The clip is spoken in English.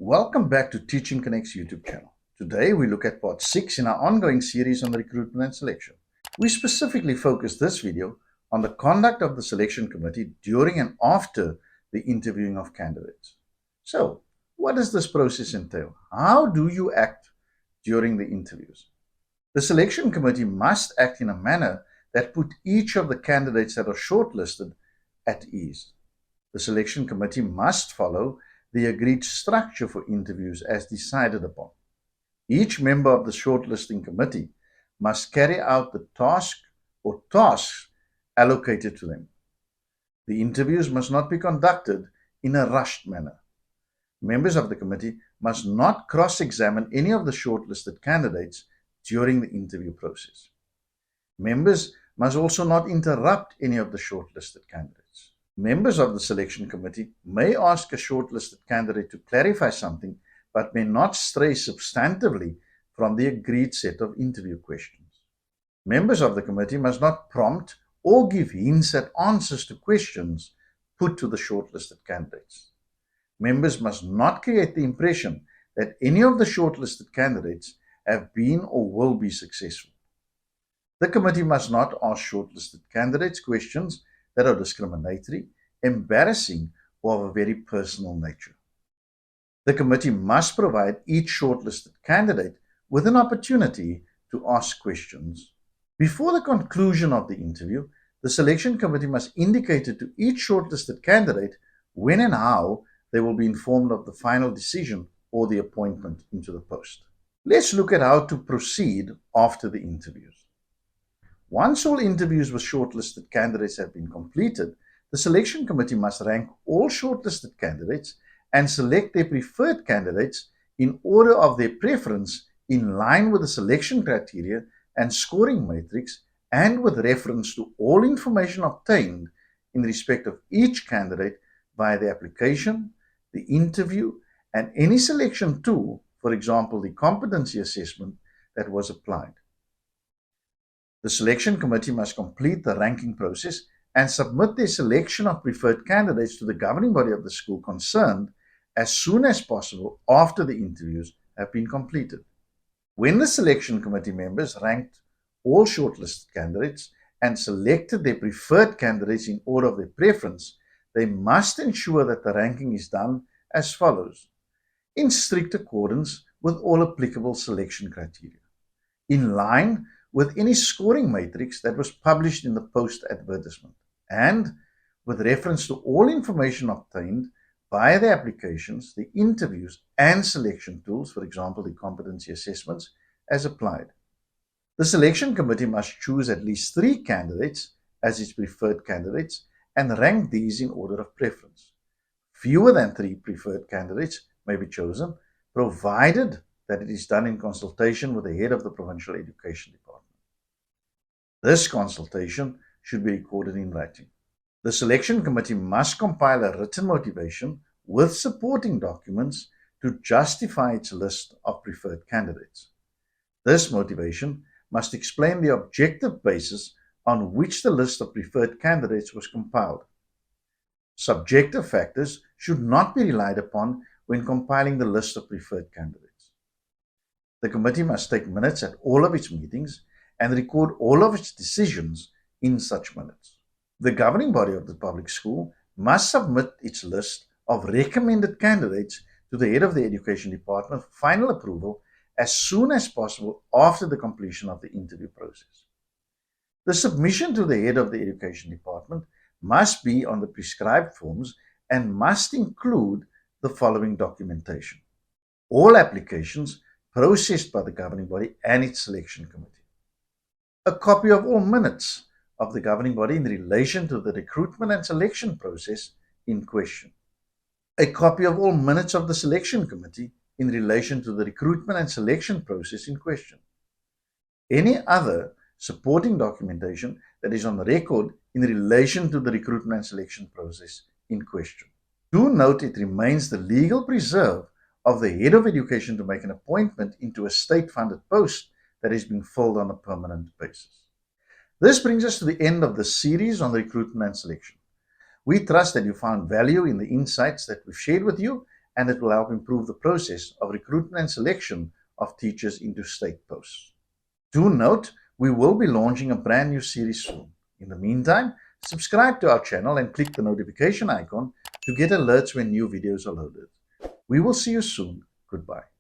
Welcome back to Teaching Connects YouTube channel. Today we look at part 6 in our ongoing series on recruitment and selection. We specifically focus this video on the conduct of the selection committee during and after the interviewing of candidates. So, what does this process entail? How do you act during the interviews? The selection committee must act in a manner that put each of the candidates that are shortlisted at ease. The selection committee must follow the agreed structure for interviews as decided upon. Each member of the shortlisting committee must carry out the task or tasks allocated to them. The interviews must not be conducted in a rushed manner. Members of the committee must not cross-examine any of the shortlisted candidates during the interview process. Members must also not interrupt any of the shortlisted candidates. Members of the selection committee may ask a shortlisted candidate to clarify something, but may not stray substantively from the agreed set of interview questions. Members of the committee must not prompt or give hints at answers to questions put to the shortlisted candidates. Members must not create the impression that any of the shortlisted candidates have been or will be successful. The committee must not ask shortlisted candidates questions that are discriminatory, embarrassing, or of a very personal nature. The committee must provide each shortlisted candidate with an opportunity to ask questions. Before the conclusion of the interview, the selection committee must indicate to each shortlisted candidate when and how they will be informed of the final decision or the appointment into the post. Let's look at how to proceed after the interviews. Once all interviews with shortlisted candidates have been completed, the selection committee must rank all shortlisted candidates and select their preferred candidates in order of their preference in line with the selection criteria and scoring matrix and with reference to all information obtained in respect of each candidate via the application, the interview, and any selection tool, for example, the competency assessment that was applied. The selection committee must complete the ranking process and submit their selection of preferred candidates to the governing body of the school concerned as soon as possible after the interviews have been completed. When the selection committee members ranked all shortlisted candidates and selected their preferred candidates in order of their preference, they must ensure that the ranking is done as follows, in strict accordance with all applicable selection criteria, in line with any scoring matrix that was published in the post advertisement, and with reference to all information obtained via the applications, the interviews, and selection tools, for example, the competency assessments, as applied. The selection committee must choose at least 3 candidates as its preferred candidates and rank these in order of preference. Fewer than 3 preferred candidates may be chosen, provided that it is done in consultation with the head of the Provincial Education Department. This consultation should be recorded in writing. The selection committee must compile a written motivation with supporting documents to justify its list of preferred candidates. This motivation must explain the objective basis on which the list of preferred candidates was compiled. Subjective factors should not be relied upon when compiling the list of preferred candidates. The committee must take minutes at all of its meetings and record all of its decisions in such minutes. The governing body of the public school must submit its list of recommended candidates to the head of the education department for final approval as soon as possible after the completion of the interview process. The submission to the head of the education department must be on the prescribed forms and must include the following documentation: all applications processed by the governing body and its selection committee, a copy of all minutes of the governing body in relation to the recruitment and selection process in question, a copy of all minutes of the selection committee in relation to the recruitment and selection process in question, any other supporting documentation that is on record in relation to the recruitment and selection process in question. Do note it remains the legal preserve of the head of education to make an appointment into a state-funded post that is being filled on a permanent basis. This brings us to the end of the series on recruitment and selection. We trust that you found value in the insights that we've shared with you and it will help improve the process of recruitment and selection of teachers into state posts. Do note, we will be launching a brand new series soon. In the meantime, subscribe to our channel and click the notification icon to get alerts when new videos are loaded. We will see you soon. Goodbye.